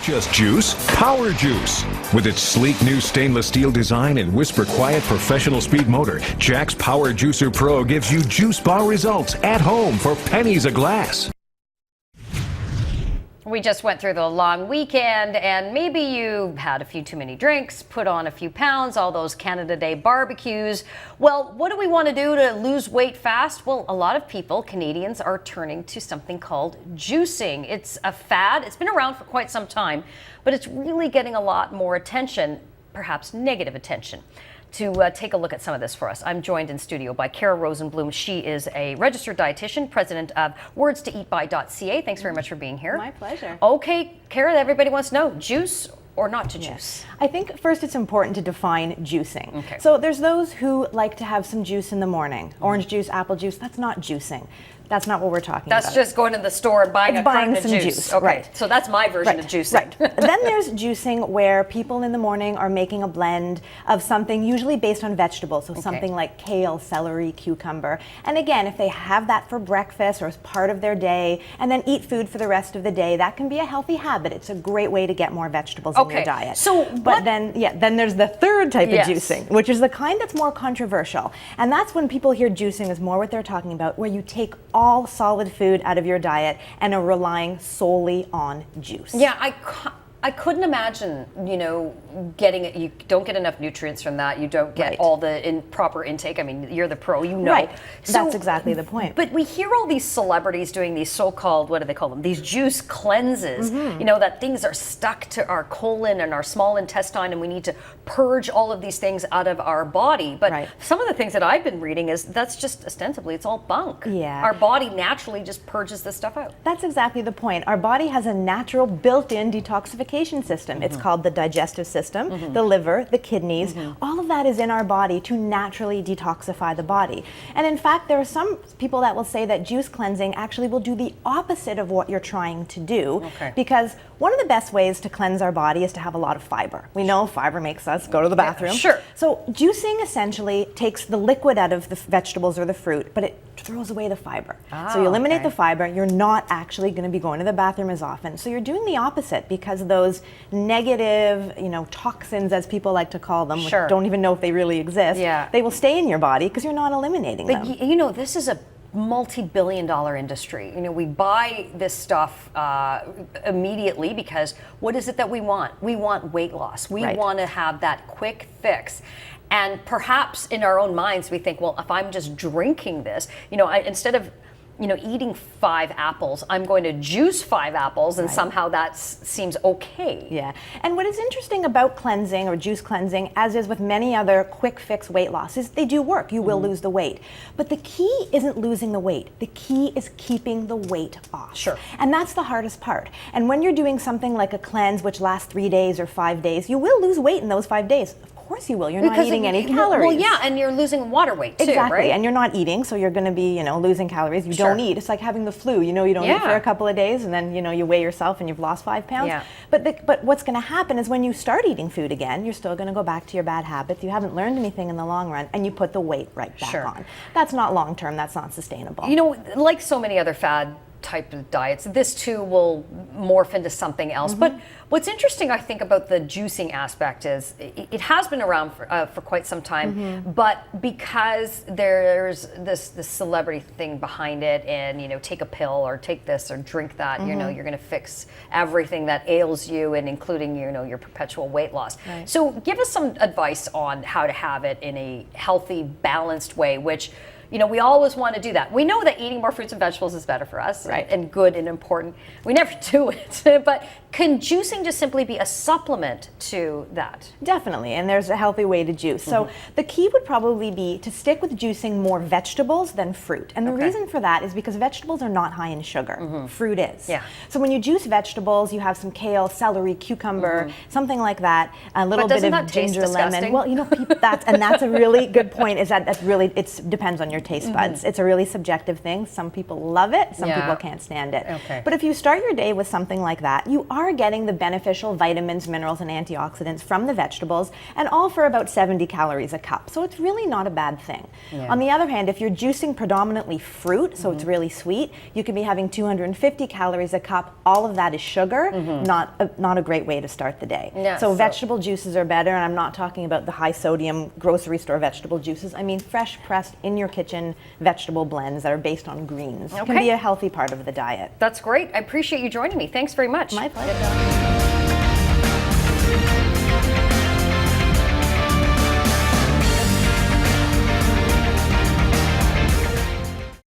just juice, power juice. With its sleek new stainless steel design and whisper quiet professional speed motor, Jack's Power Juicer Pro gives you juice bar results at home for pennies a glass. We just went through the long weekend, and maybe you had a few too many drinks, put on a few pounds, all those Canada Day barbecues. Well, what do we want to do to lose weight fast? Well, a lot of people, Canadians, are turning to something called juicing. It's a fad. It's been around for quite some time, but it's really getting a lot more attention, perhaps negative attention. To take a look at some of this for us, I'm joined in studio by Cara Rosenbloom. She is a registered dietitian, president of wordstoeatby.ca. Thanks very much for being here. My pleasure. Okay, Cara, everybody wants to know, juice or not to juice? I think first it's important to define juicing. Okay. So there's those who like to have some juice in the morning. Orange juice, apple juice, that's not juicing. That's not what we're talking about. That's just going to the store and buying buying some juice. Okay, right. so that's my version of juicing. Right. Then there's juicing where people in the morning are making a blend of something usually based on vegetables, so something like kale, celery, cucumber. And again, if they have that for breakfast or as part of their day and then eat food for the rest of the day, that can be a healthy habit. It's a great way to get more vegetables in your diet. But then there's the third type of juicing, which is the kind that's more controversial. And that's when people hear juicing is more what they're talking about, where you take all solid food out of your diet and are relying solely on juice. Yeah, I couldn't imagine, getting it. You don't get enough nutrients from that. You don't get all the proper intake. I mean, you're the pro, Right. That's exactly the point. But we hear all these celebrities doing these so-called, what do they call them? These juice cleanses. That things are stuck to our colon and our small intestine, and we need to purge all of these things out of our body. But some of the things that I've been reading is that's just ostensibly, it's all bunk. Yeah. Our body naturally just purges this stuff out. That's exactly the point. Our body has a natural built-in detoxification system. It's called the digestive system, the liver, the kidneys. All of that is in our body to naturally detoxify the body. And in fact, there are some people that will say that juice cleansing actually will do the opposite of what you're trying to do. Because one of the best ways to cleanse our body is to have a lot of fiber. We know fiber makes us go to the bathroom. So juicing essentially takes the liquid out of the vegetables or the fruit, but it throws away the fiber. So you eliminate the fiber, you're not actually going to be going to the bathroom as often. So you're doing the opposite, because those negative, toxins, as people like to call them, which don't even know if they really exist, they will stay in your body because you're not eliminating them. This is a multi-billion-dollar industry. We buy this stuff immediately because what is it that we want? We want weight loss. We want to have that quick fix. And perhaps in our own minds, we think, well, if I'm just drinking this, instead of eating 5 apples, I'm going to juice 5 apples, and somehow that seems okay. Yeah. And what is interesting about cleansing or juice cleansing, as is with many other quick fix weight loss, is they do work. You will lose the weight. But the key isn't losing the weight. The key is keeping the weight off. And that's the hardest part. And when you're doing something like a cleanse, which lasts 3 days or 5 days, you will lose weight in those 5 days. Of course you will. You're not eating any calories. Well, yeah, and you're losing water weight too, exactly. And you're not eating, so you're going to be, losing calories. You don't eat. It's like having the flu. You don't eat for a couple of days, and then you weigh yourself and you've lost 5 pounds. But what's going to happen is when you start eating food again, you're still going to go back to your bad habits. You haven't learned anything in the long run, and you put the weight right back on. That's not long term. That's not sustainable. Like so many other fad type of diets, this too will morph into something else. But what's interesting, I think, about the juicing aspect is it has been around for quite some time, but because there's this celebrity thing behind it, and take a pill or take this or drink that, you're going to fix everything that ails you, and including your perpetual weight loss. So give us some advice on how to have it in a healthy, balanced way, which we always want to do that. We know that eating more fruits and vegetables is better for us, and good and important. We never do it, but can juicing just simply be a supplement to that? Definitely, and there's a healthy way to juice. So the key would probably be to stick with juicing more vegetables than fruit. And the reason for that is because vegetables are not high in sugar. Fruit is. So when you juice vegetables, you have some kale, celery, cucumber, something like that, a little bit of ginger, lemon. Well, that's a really good point, is that it depends on your taste buds. It's a really subjective thing. Some people love it, some people can't stand it. But if you start your day with something like that, you are are getting the beneficial vitamins, minerals, and antioxidants from the vegetables, and all for about 70 calories a cup. So it's really not a bad thing. Yeah. On the other hand, if you're juicing predominantly fruit, so it's really sweet, you could be having 250 calories a cup. All of that is sugar, not a great way to start the day. Yeah, so vegetable juices are better, and I'm not talking about the high sodium grocery store vegetable juices. I mean fresh pressed in your kitchen vegetable blends that are based on greens. Can be a healthy part of the diet. That's great. I appreciate you joining me. Thanks very much. My pleasure.